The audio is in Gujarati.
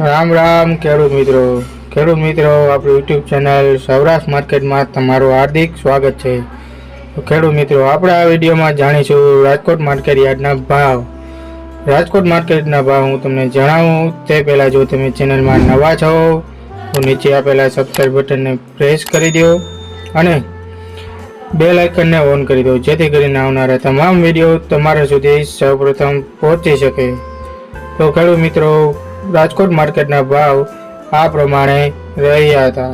રામ રામ ખેડૂત મિત્રો આપણું યુટ્યુબ ચેનલ સૌરાષ્ટ્ર માર્કેટમાં તમારું હાર્દિક સ્વાગત છે। તો ખેડૂત મિત્રો, આપણે આ વિડીયોમાં જાણીશું રાજકોટ માર્કેટ યાર્ડના ભાવ। રાજકોટ માર્કેટના ભાવ હું તમને જણાવું તે પહેલાં જો તમે ચેનલમાં નવા છો તો નીચે આપેલા સબસ્ક્રાઇબ બટનને પ્રેસ કરી દો અને બેલ આઇકનને ઓન કરી દો, જેથી કરીને આવનારા તમામ વિડીયો તમારા સુધી સૌપ્રથમ પહોંચી શકે। તો ખેડૂત મિત્રો, રાજકોટ માર્કેટના ભાવ આ પ્રમાણે રહ્યા હતા।